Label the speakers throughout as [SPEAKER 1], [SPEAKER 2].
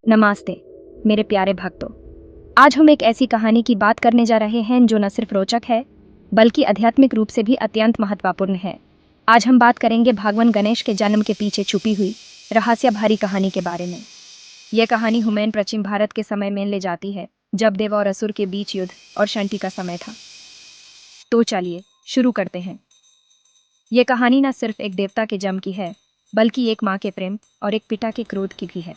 [SPEAKER 1] नमस्ते मेरे प्यारे भक्तों। आज हम एक ऐसी कहानी की बात करने जा रहे हैं जो न सिर्फ रोचक है बल्कि आध्यात्मिक रूप से भी अत्यंत महत्वपूर्ण है। आज हम बात करेंगे भगवान गणेश के जन्म के पीछे छुपी हुई रहस्य भरी कहानी के बारे में। यह कहानी हमें प्राचीन भारत के समय में ले जाती है जब देव और असुर के बीच युद्ध और शांति का समय था। तो चलिए शुरू करते हैं। यह कहानी न सिर्फ एक देवता के जन्म की है बल्कि एक माँ के प्रेम और एक पिता के क्रोध की भी है।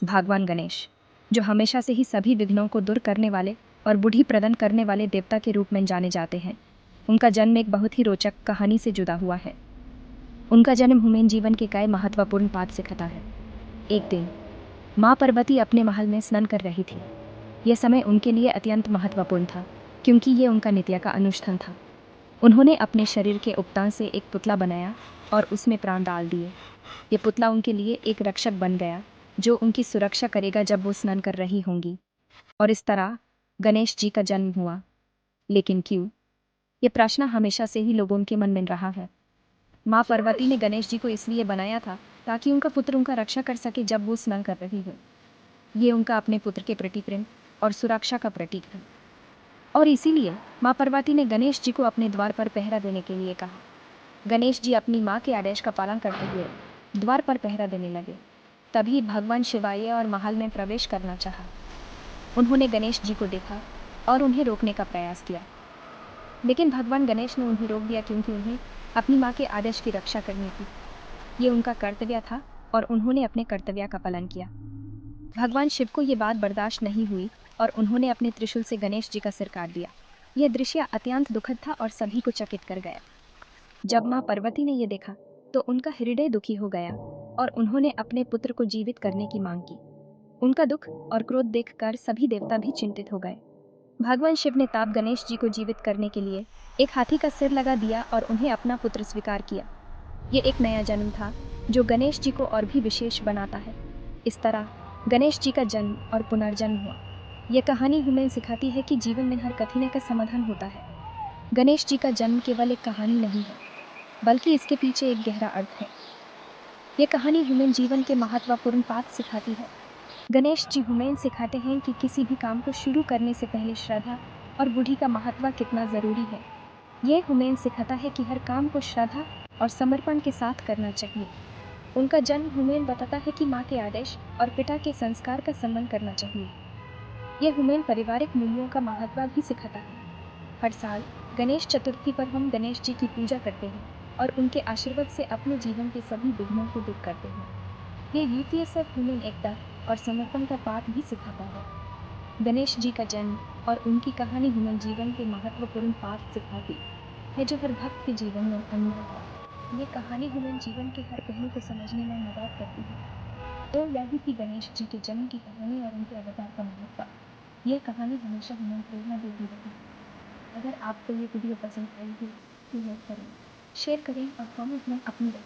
[SPEAKER 1] भगवान गणेश जो हमेशा से ही सभी विघ्नों को दूर करने वाले और बुद्धि प्रदान करने वाले देवता के रूप में जाने जाते हैं, उनका जन्म एक बहुत ही रोचक कहानी से जुड़ा हुआ है। उनका जन्म हमें जीवन के कई महत्वपूर्ण पाठ सिखाता है। एक दिन माँ पार्वती अपने महल में स्नान कर रही थी। यह समय उनके लिए अत्यंत महत्वपूर्ण था क्योंकि ये उनका नित्य का अनुष्ठान था। उन्होंने अपने शरीर के उपतान से एक पुतला बनाया और उसमें प्राण डाल दिए। ये पुतला उनके लिए एक रक्षक बन गया जो उनकी सुरक्षा करेगा जब वो स्नान कर रही होंगी। और इस तरह गणेश जी का जन्म हुआ। लेकिन क्यों? ये प्रश्न हमेशा से ही लोगों के मन में रहा है। माँ पार्वती ने गणेश जी को इसलिए बनाया था ताकि उनका पुत्र उनका रक्षा कर सके जब वो स्नान कर रही हो। ये उनका अपने पुत्र के प्रति प्रेम और सुरक्षा का प्रतीक है। और इसीलिए माँ पार्वती ने गणेश जी को अपने द्वार पर पहरा देने के लिए कहा। गणेश जी अपनी माँ के आदेश का पालन करते हुए द्वार पर पहरा देने लगे। तभी भगवान शिव आए और महल में प्रवेश करना चाहा। उन्होंने गणेश जी को देखा और उन्हें रोकने का प्रयास किया, लेकिन भगवान गणेश ने उन्हें रोक दिया क्योंकि उन्हें अपनी माँ के आदेश की रक्षा करनी थी। ये उनका कर्तव्य था और उन्होंने अपने कर्तव्य का पालन किया। भगवान शिव को ये बात बर्दाश्त नहीं हुई और उन्होंने अपने त्रिशूल से गणेश जी का सिर काट दिया। यह दृश्य अत्यंत दुखद था और सभी को चकित कर गया। जब माँ पार्वती ने यह देखा तो उनका हृदय दुखी हो गया और उन्होंने अपने पुत्र को जीवित करने की मांग की। उनका दुख और क्रोध देखकर सभी देवता भी चिंतित हो गए। भगवान शिव ने ताप गणेश जी को जीवित करने के लिए एक हाथी का सिर लगा दिया और उन्हें अपना पुत्र स्वीकार किया। ये एक नया जन्म था जो गणेश जी को और भी विशेष बनाता है। इस तरह गणेश जी का जन्म और पुनर्जन्म हुआ। यह कहानी हमें सिखाती है कि जीवन में हर कठिनाई का समाधान होता है। गणेश जी का जन्म केवल एक कहानी नहीं है बल्कि इसके पीछे एक गहरा अर्थ है। ये कहानी हमें जीवन के महत्वपूर्ण पाठ सिखाती है। गणेश जी हमें सिखाते हैं कि किसी भी काम को शुरू करने से पहले श्रद्धा और बुद्धि का महत्व कितना ज़रूरी है। ये हमें सिखाता है कि हर काम को श्रद्धा और समर्पण के साथ करना चाहिए। उनका जन्म हमें बताता है कि माँ के आदेश और पिता के संस्कार का सम्मान करना चाहिए। ये हमें पारिवारिक मूल्यों का महत्व भी सिखाता है। हर साल गणेश चतुर्थी पर हम गणेश जी की पूजा करते हैं और उनके आशीर्वाद से अपने जीवन के सभी विघ्नों को दूर करते हैं। ये रीति सब हमें एकता और समर्पण का पाठ भी सिखाता है। गणेश जी का जन्म और उनकी कहानी हमें जीवन के महत्वपूर्ण पाठ सिखाती है जो हर भक्त के जीवन में अनुभव है। ये कहानी हमें जीवन के हर पहलू को समझने में मदद करती है। तो यही थी गणेश जी के जन्म की कहानी और उनके अवतार का महत्व। ये कहानी हमेशा हमें प्रेरणा देती रहेगी। अगर आपको ये वीडियो पसंद आई हो तो लाइक करें, शेयर करें और कमेंट में अपनी राय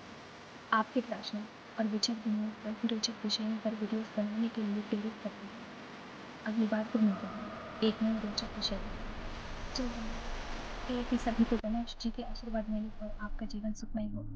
[SPEAKER 1] आपके प्रश्न और विचार दुनिया पर रोचक विषयों पर वीडियोस बनाने के लिए प्रेरित करते हैं। अगली बार फिर मिलते हैं एक नए रोचक विषय पर। तो कि सभी को गणेश जी के आशीर्वाद मिले और आपका जीवन सुखमय हो।